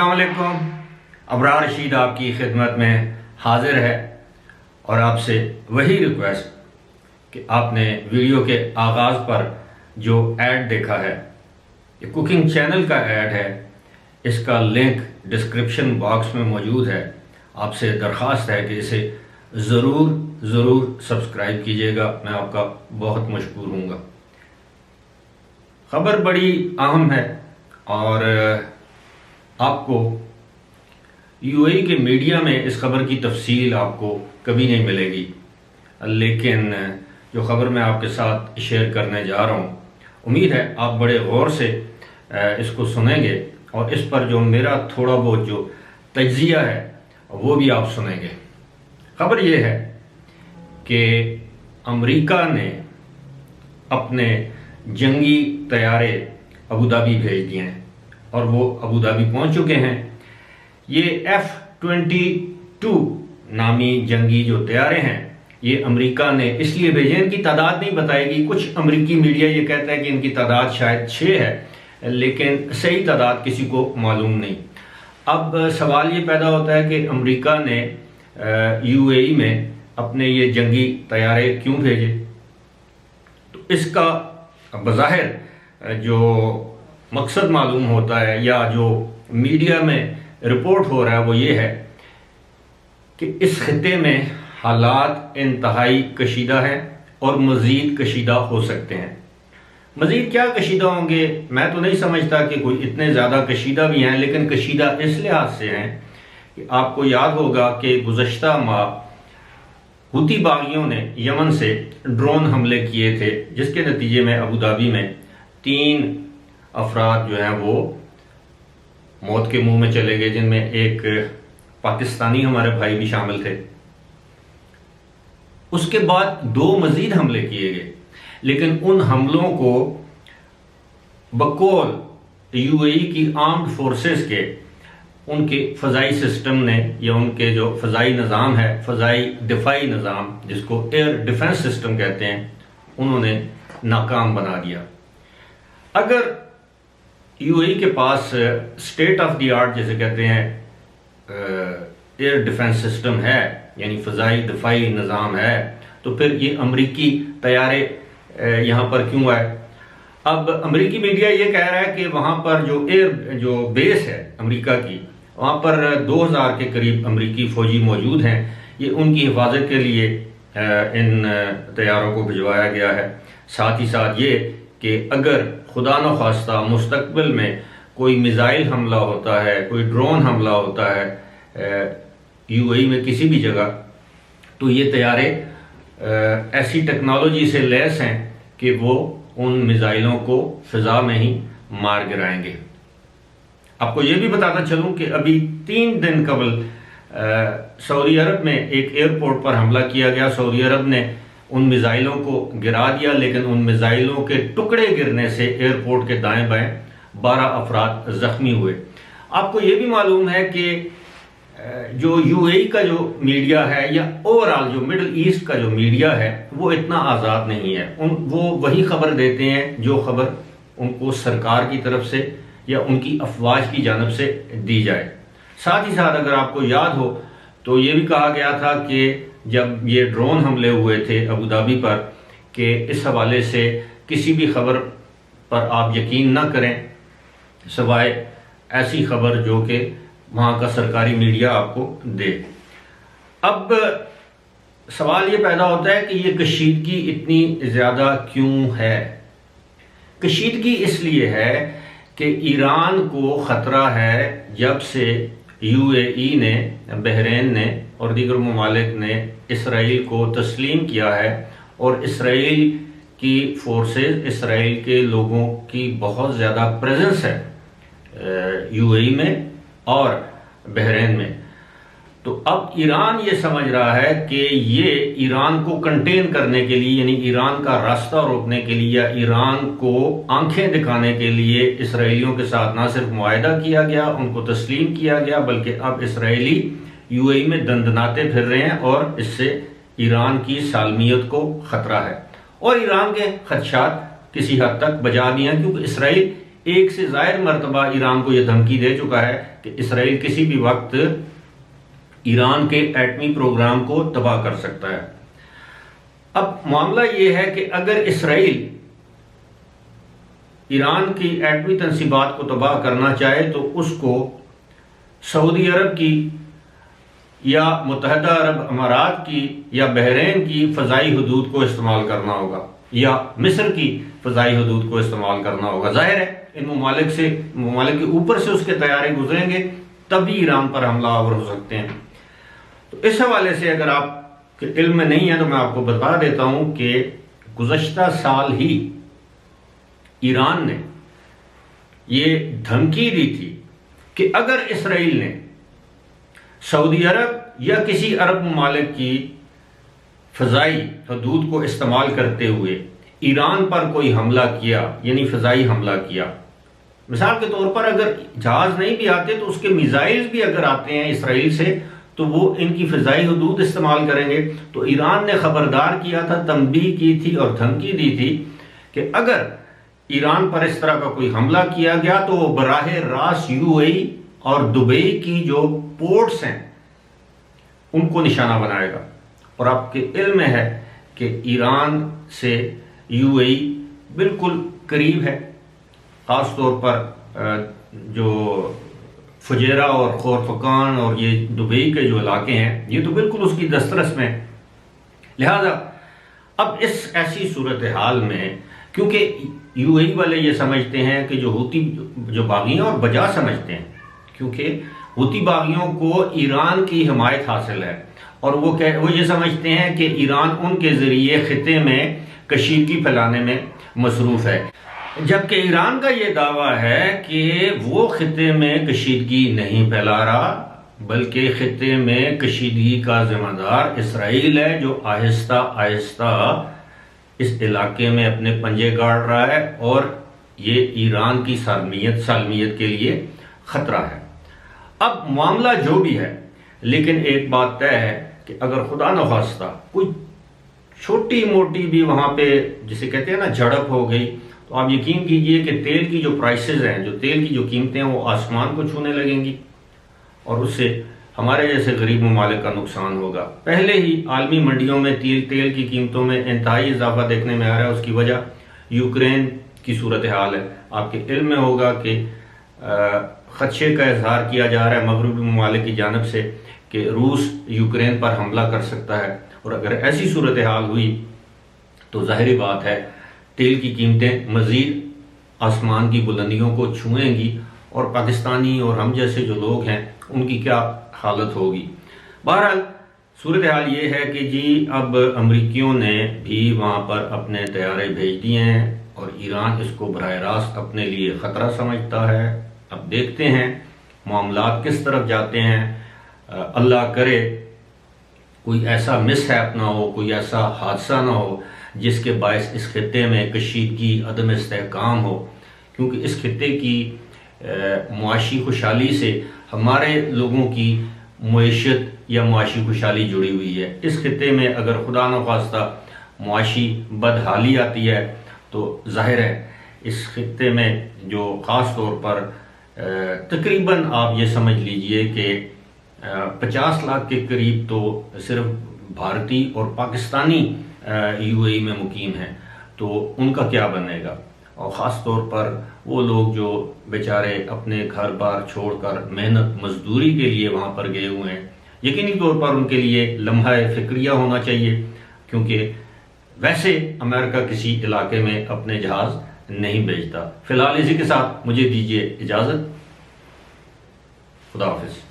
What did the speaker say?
अस्सलाम वालेकुम। अबरार रशीद आपकी खिदमत में हाजिर है और आपसे वही रिक्वेस्ट कि आपने वीडियो के आगाज़ पर जो ऐड देखा है, ये कुकिंग चैनल का ऐड है। इसका लिंक डिस्क्रिप्शन बॉक्स में मौजूद है। आपसे दरख्वास्त है कि इसे ज़रूर सब्सक्राइब कीजिएगा। मैं आपका बहुत मशकूर हूँगा। ख़बर बड़ी अहम है और आपको यूएई के मीडिया में इस खबर की तफसील आपको कभी नहीं मिलेगी, लेकिन जो खबर मैं आपके साथ शेयर करने जा रहा हूँ, उम्मीद है आप बड़े गौर से इसको सुनेंगे और इस पर जो मेरा थोड़ा बहुत जो तज्जिया है वो भी आप सुनेंगे। खबर ये है कि अमेरिका ने अपने जंगी तैयारे अबू धाबी भेज दिए हैं और वो अबू धाबी पहुंच चुके हैं। ये F-22 नामी जंगी जो तैयारे हैं, ये अमेरिका ने इसलिए भेजे। इनकी तादाद नहीं बताएगी। कुछ अमेरिकी मीडिया ये कहता है कि इनकी तादाद शायद 6 है, लेकिन सही तादाद किसी को मालूम नहीं। अब सवाल ये पैदा होता है कि अमेरिका ने यूएई में अपने ये जंगी तैयारे क्यों भेजे। तो इसका बज़ाहिर जो मकसद मालूम होता है या जो मीडिया में रिपोर्ट हो रहा है वो ये है कि इस खित्ते में हालात इंतहाई कशीदा हैं और मज़ीद कशीदा हो सकते हैं। मज़ीद क्या कशीदा होंगे मैं तो नहीं समझता कि कोई इतने ज़्यादा कशीदा भी हैं, लेकिन कशीदा इस लिहाज से हैं कि आपको याद होगा कि गुज़श्ता माह हुती बागियों ने यमन से ड्रोन हमले किए थे, जिसके नतीजे में अबू धाबी में 3 अफराद जो हैं वो मौत के मुंह में चले गए, जिनमें एक पाकिस्तानी हमारे भाई भी शामिल थे। उसके बाद 2 मजीद हमले किए गए, लेकिन उन हमलों को बकौल यूएई की आर्म्ड फोर्सेस के उनके फ़ज़ाई सिस्टम ने या उनके जो फ़ज़ाई निज़ाम है, फ़ज़ाई दिफाई निज़ाम जिसको एयर डिफेंस सिस्टम कहते हैं, उन्होंने नाकाम बना दिया। अगर यूएई के पास स्टेट ऑफ द आर्ट जिसे कहते हैं एयर डिफेंस सिस्टम है, यानी फ़ज़ाई दिफाई निज़ाम है, तो फिर ये अमरीकी तैयारे यहाँ पर क्यों आए। अब अमरीकी मीडिया ये कह रहा है कि वहाँ पर जो बेस है अमेरिका की, वहाँ पर 2000 के करीब अमरीकी फ़ौजी मौजूद हैं। ये उनकी हिफाजत के लिए इन तैयारों को भिजवाया गया है। साथ ही साथ ये कि अगर खुदा न खास्ता मुस्तकबिल में कोई मिज़ाइल हमला होता है, कोई ड्रोन हमला होता है यूएई में किसी भी जगह, तो ये तैयारे ऐसी टेक्नोलॉजी से लैस हैं कि वो उन मिज़ाइलों को फ़िज़ा में ही मार गिराएंगे। आपको ये भी बताता चलूँ कि अभी 3 दिन कबल सऊदी अरब में एक एयरपोर्ट पर हमला किया गया। सऊदी अरब ने उन मिज़ाइलों को गिरा दिया, लेकिन उन मिज़ाइलों के टुकड़े गिरने से एयरपोर्ट के दाएं बाएं 12 अफराद ज़ख्मी हुए। आपको ये भी मालूम है कि जो यूएई का जो मीडिया है या ओवरऑल जो मिडल ईस्ट का जो मीडिया है वो इतना आज़ाद नहीं है। वो वही खबर देते हैं जो खबर उनको सरकार की तरफ से या उनकी अफवाज की जानब से दी जाए। साथ ही साथ अगर आपको याद हो तो ये भी कहा गया था कि जब ये ड्रोन हमले हुए थे अबू धाबी पर, कि इस हवाले से किसी भी खबर पर आप यकीन न करें सिवाय ऐसी खबर जो कि वहाँ का सरकारी मीडिया आपको दे। अब सवाल ये पैदा होता है कि ये कशीदगी इतनी ज़्यादा क्यों है। कशीदगी इसलिए है कि ईरान को ख़तरा है जब से यूएई ने, बहरीन ने और दीगर ममालिक ने इसराइल को तस्लीम किया है और इसराइल की फोर्सेस, इसराइल के लोगों की बहुत ज़्यादा प्रेजेंस है यूएई में और बहरीन में। तो अब ईरान ये समझ रहा है कि ये ईरान को कंटेन करने के लिए, यानी ईरान का रास्ता रोकने के लिए या ईरान को आंखें दिखाने के लिए इसराइलियों के साथ ना सिर्फ मुआहदा किया गया, उनको तस्लीम किया गया, बल्कि अब इसराइली यूएई में दंदनाते फिर रहे हैं और इससे ईरान की सालमियत को ख़तरा है। और ईरान के खदशात किसी हद तक बजा भी हैं, क्योंकि इसराइल एक से ज़ायद मरतबा ईरान को यह धमकी दे चुका है कि इसराइल किसी भी वक्त ईरान के एटमी प्रोग्राम को तबाह कर सकता है। अब मामला यह है कि अगर इसराइल ईरान की एटमी तंसीबात को तबाह करना चाहे तो उसको सऊदी अरब की या मुत्तहदा अरब अमारात की या बहरीन की फ़ज़ाई हदूद को इस्तेमाल करना होगा या मिस्र की फ़ज़ाई हदूद को इस्तेमाल करना होगा। जाहिर है इन ममालिक के ऊपर से उसके तैयारे गुजरेंगे तभी ईरान पर हमलावर हो सकते हैं। तो इस हवाले से अगर आपके इल्म में नहीं है तो मैं आपको बता देता हूं कि गुज़श्ता साल ही ईरान ने ये धमकी दी थी कि अगर इसराइल ने सऊदी अरब या किसी अरब ममालिक की फ़ज़ाई हदूद को इस्तेमाल करते हुए ईरान पर कोई हमला किया, यानी फ़ज़ाई हमला किया, मिसाल के तौर पर अगर जहाज़ नहीं भी आते तो उसके मिसाइल्स भी अगर आते हैं इसराइल से तो वो इनकी फ़ज़ाई हदूद इस्तेमाल करेंगे। तो ईरान ने खबरदार किया था, तंबीह की थी और धमकी दी थी कि अगर ईरान पर इस तरह का कोई हमला किया गया तो वो बराह रास्त यूएई और दुबई की जो पोर्ट्स हैं उनको निशाना बनाएगा। और आपके इल्म में है कि ईरान से यूएई बिल्कुल करीब है, ख़ास तौर पर जो फुजेरा और खोरफकान और ये दुबई के जो इलाके हैं ये तो बिल्कुल उसकी दस्तरस में। लिहाजा अब इस ऐसी सूरत हाल में क्योंकि यूएई वाले ये समझते हैं कि जो हूती जो बागियां और बजा समझते हैं, क्योंकि हूती बागियों को ईरान की हिमायत हासिल है और वो ये समझते हैं कि ईरान उनके ज़रिए ख़िते में कशीदगी फैलाने में मसरूफ़ है, जबकि ईरान का ये दावा है कि वो ख़िते में कशीदगी नहीं फैला रहा बल्कि ख़िते में कशीदगी का ज़िम्मेदार इसराइल है जो आहिस्ता आहिस्ता इस इलाके में अपने पंजे गाड़ रहा है और ये ईरान की सालमियत के लिए ख़तरा है। अब मामला जो भी है, लेकिन एक बात तय है कि अगर खुदा न खास्ता कोई छोटी मोटी भी वहाँ पे जिसे कहते हैं ना झड़प हो गई तो आप यकीन कीजिए कि तेल की जो प्राइसेस हैं, जो तेल की जो कीमतें हैं वो आसमान को छूने लगेंगी और उससे हमारे जैसे गरीब ममालिक का नुकसान होगा। पहले ही आलमी मंडियों में तेल की कीमतों में इंतहाई इजाफा देखने में आ रहा है। उसकी वजह यूक्रेन की सूरत हाल है। आपके इल्म में होगा कि खदशे का इजहार किया जा रहा है मगरबी ममालिक की जानब से कि रूस यूक्रेन पर हमला कर सकता है और अगर ऐसी सूरत हाल हुई तो जाहिर बात है तेल की कीमतें मज़ीद आसमान की बुलंदियों को छुएंगी और पाकिस्तानी और हम जैसे जो लोग हैं उनकी क्या हालत होगी। बहरहाल सूरत हाल ये है कि जी अब अमरीकियों ने भी वहाँ पर अपने तैयारे भेज दिए हैं और ईरान इसको बराह रास्त अपने लिए ख़तरा समझता है। अब देखते हैं मामलात किस तरफ जाते हैं। अल्लाह करे कोई ऐसा मिसहैप ना हो, कोई ऐसा हादसा ना हो जिसके बायस इस खित्ते में कशीदगी अदम इस्तेहकाम हो, क्योंकि इस खित्ते की मुआशी खुशहाली से हमारे लोगों की मईशत या मुआशी खुशहाली जुड़ी हुई है। इस खित्ते में अगर खुदा न खास्ता मुआशी बदहाली आती है तो जाहिर है इस खित्ते में जो ख़ास तौर पर तकरीबन आप ये समझ लीजिए कि 50 लाख के करीब तो सिर्फ भारतीय और पाकिस्तानी यूएई में मुकीम हैं, तो उनका क्या बनेगा। और ख़ास तौर पर वो लोग जो बेचारे अपने घर बार छोड़कर मेहनत मजदूरी के लिए वहाँ पर गए हुए हैं, यकीनी तौर पर उनके लिए लम्हा फ़िक्रिया होना चाहिए, क्योंकि वैसे अमेरिका किसी इलाके में अपने जहाज़ नहीं भेजता। फ़िलहाल इसी के साथ मुझे दीजिए इजाज़त। खुदा हाफिज़।